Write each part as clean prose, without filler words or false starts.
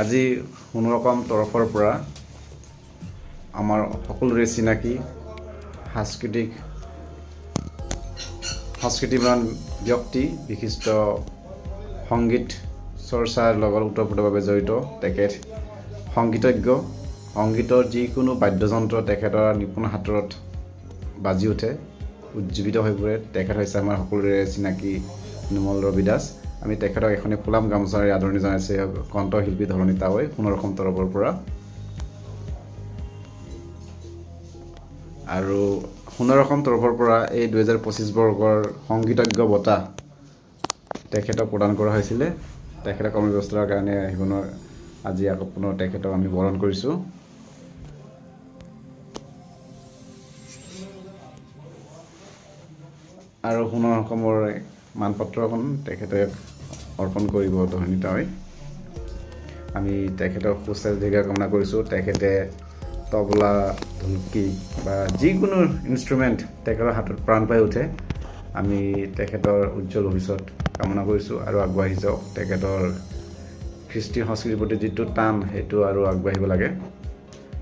আজি সোণৰকম তৰফৰ পৰা আমাৰ সকলোৰে চিনাকি সংস্কৃতিবান ব্যক্তি বিশিষ্ট সংগীত চৰ্চাৰ লগত ওতঃপ্ৰোতভাৱে জড়িত তেখেত সংগীতজ্ঞ সংগীতৰ যিকোনো বাদ্যযন্ত্ৰ তেখেতৰ নিপুণ হাতত বাজি উঠে উজ্জীৱিত হৈ পৰে তেখেত হৈছে আমাৰ সকলোৰে চিনাকি নুমল ৰবি দাস আমি তেখেতক এখনি ফুলাম গামোচাৰে আদৰণি জনাইছে কণ্ঠশিল্পী ধৰণী তাৱৈ সোণৰকম তৰফৰ পৰা আৰু সোণৰকম তৰফৰ পৰা এই 2025 বৰ্গৰ সংগীতজ্ঞ বঁটা তেখেতক প্ৰদান কৰা হৈছিলে তেখেতৰ কৰ্মব্যস্ততাৰ কাৰণে আহিব নোৱাৰে আজি আকৌ পুনৰ তেখেতক আমি বৰণ কৰিছোঁ আৰু সোণৰকমৰ মানপত্ৰখন তেখেতে অৰ্পণ কৰিব ধৰণী তাৱৈ আমি তেখেতৰ সুস্বাস্থ্য দীৰ্ঘায়ু কামনা কৰিছোঁ তেখেতে তবলা ঢুলকি বা যিকোনো ইনষ্ট্ৰুমেণ্ট তেখেতৰ হাতত প্ৰাণ পাই উঠে আমি তেখেতৰ উজ্জ্বল ভৱিষ্যত কামনা কৰিছোঁ আৰু আগবাঢ়ি যাওক তেখেতৰ কৃষ্টি সংস্কৃতিৰ প্ৰতি যিটো টান সেইটো আৰু আগবাঢ়িব লাগে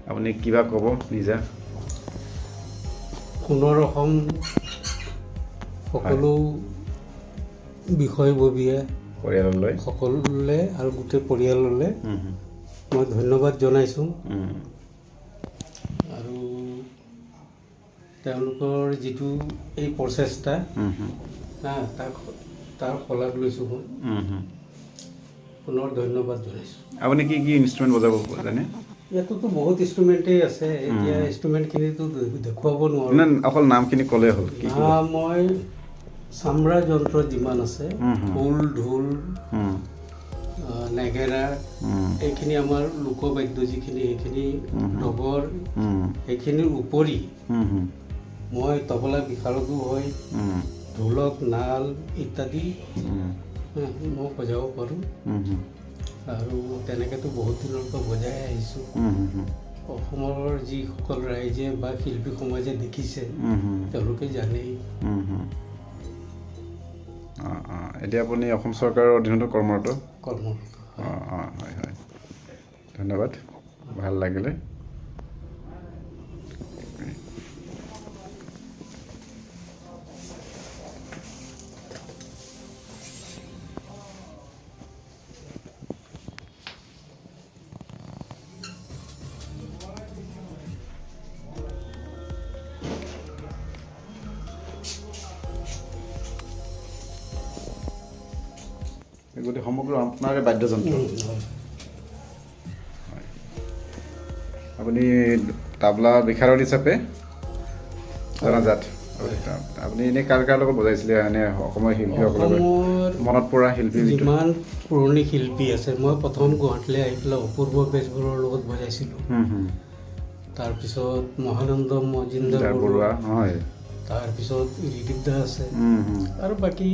আপুনি কিবা ক'ব নিজা সোণৰকম সকলো বিষয়ববীয়া পৰিয়াললৈ সকলোলে আৰু গোটেই পৰিয়াললৈ মই ধন্যবাদ জনাইছোঁ আৰু তেওঁলোকৰ যিটো এই প্ৰচেষ্টা তাৰ শলাগ লৈছোঁ মই পুনৰ ধন্যবাদ জনাইছোঁ আপুনি কি কি ইনষ্ট্ৰুমেণ্ট বজাব জানে ইয়াতোতো বহুত ইনষ্ট্ৰুমেণ্টেই আছে এতিয়া ইনষ্ট্ৰুমেণ্টখিনিতো দেখুৱাব নোৱাৰোঁ অকল নামখিনি ক'লেই হ'ল মই চামৰা যন্ত্ৰ যিমান আছে খোল ঢোল নেগেৰা এইখিনি আমাৰ লোকবাদ্য যিখিনি সেইখিনি ডগৰ সেইখিনিৰ উপৰি মই তবলা বিশাৰদো হয় ঢোলক নাল ইত্যাদি মই বজাব পাৰোঁ আৰু তেনেকৈতো বহুত দিনৰ পৰা বজাই আহিছোঁ অসমৰ যিসকল ৰাইজে বা শিল্পী সমাজে দেখিছে তেওঁলোকে জানেই এতিয়া আপুনি অসম চৰকাৰৰ অধীনতো কৰ্মৰত হয় হয় ধন্যবাদ ভাল লাগিলে গোটেই সমগ্ৰ আপোনাৰে বাদ্যযন্ত্ৰ আপুনি তাবলা বিশাৰদ হিচাপে জনাজাত আপুনি এনেই কাৰ কাৰ লগত বজাইছিলে এনে অসমৰ শিল্পীসকলৰ মনত পৰা শিল্পী যিমান পুৰণি শিল্পী আছে মই প্ৰথম গুৱাহাটীলৈ আহি পেলাই অপূৰ্ব বেজবৰুৱাৰ লগত বজাইছিলোঁ তাৰপিছত মহানন্দ মজিন্দৰ বৰুৱা তাৰপিছত ৰিদীপ দা আছে আৰু বাকী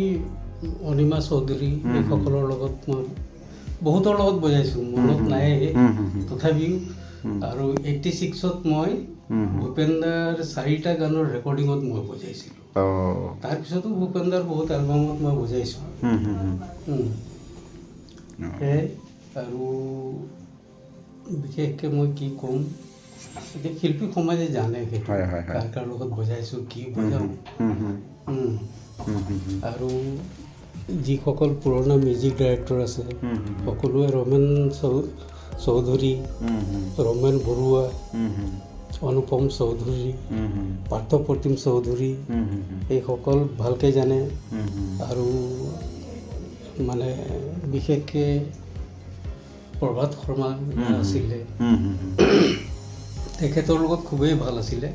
অনিমা চৌধুৰী এইসকলৰ লগত মই বহুতৰ লগত বজাইছোঁ মনত নাই তথাপিও আৰু 86ত মই ভূপেন্দাৰ 4টা গানৰ ৰেকৰ্ডিঙত মই বজাইছিলোঁ তাৰপিছতো ভূপেন্দাৰ বহুত এলবামত মই বজাইছোঁ আৰু বিশেষকৈ মই কি ক'ম এতিয়া শিল্পী সমাজে জানে সেইটো কাৰ কাৰ লগত বজাইছোঁ কি বজাওঁ আৰু যিসকল পুৰণা মিউজিক ডাইৰেক্টৰ আছে সকলোৱে ৰমেন চৌধুৰী ৰমেন বৰুৱা অনুপম চৌধুৰী পাৰ্থপ্ৰতিম চৌধুৰী এইসকল ভালকৈ জানে আৰু মানে বিশেষকৈ প্ৰভাত শৰ্মা আছিলে তেখেতৰ লগত খুবেই ভাল আছিলে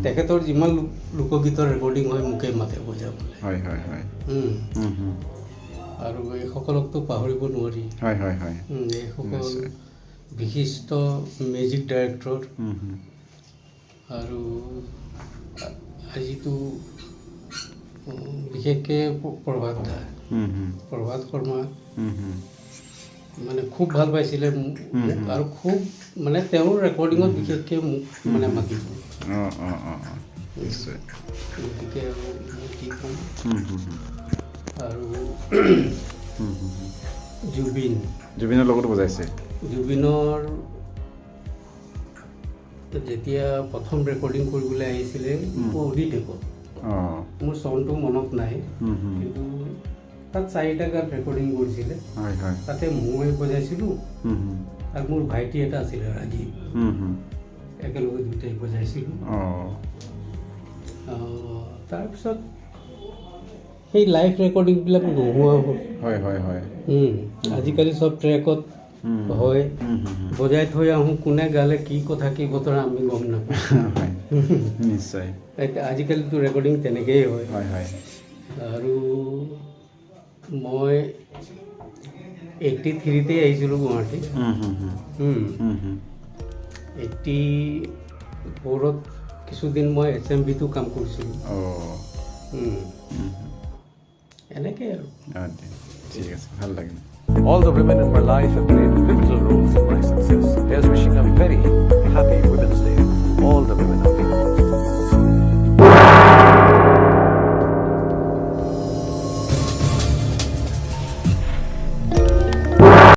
তেখেতৰ যিমান লোকগীতৰ ৰেকৰ্ডিং হয় মোকেই মাতে বজাবলৈ আৰু এইসকলকতো পাহৰিব নোৱাৰি এইসকল বিশিষ্ট মিউজিক ডাইৰেক্টৰ আৰু আজিতো বিশেষকৈ প্ৰভাত শৰ্মা মানে খুব ভাল পাইছিলে মোক আৰু খুব মানে তেওঁৰ ৰেকৰ্ডিঙত বিশেষকৈ মোক মানে মাতিব গতিকে আৰু কি ক'ম আৰু জুবিনৰ লগতো বজাইছে? জুবিনৰ যেতিয়া প্ৰথম ৰেকৰ্ডিং কৰিবলৈ আহিছিলে অডিটেকত, অঁ মোৰ চনটো মনত নাই, কিন্তু তাত 4টা গান ৰেকৰ্ডিং কৰিছিলে। হয় হয়। তাতে মই বজাইছিলোঁ আৰু মোৰ ভাইটি এটা আছিলে ৰাজীৱ, একেলগে দুটাই বজাইছিলোঁ। তাৰপিছত সেই লাইভ ৰেকৰ্ডিংবিলাক নোহোৱা হ'ল। হয় হয় হয়। আজিকালি চব ট্ৰেকত হয়, বজাই থৈ আহোঁ, কোনে গালে কি কথা কি বতৰা আমি গম নাপাওঁ। নিশ্চয়। আজিকালিতো ৰেকৰ্ডিং তেনেকেই হয়। হয় হয়। আৰু মই 83তে আহিছিলোঁ গুৱাহাটী। 84ত কিছুদিন মই SMVটো কাম কৰিছিলোঁ। এনেকৈ আৰু ঠিক আছে, ভাল লাগিল। All the women in my life have played pivotal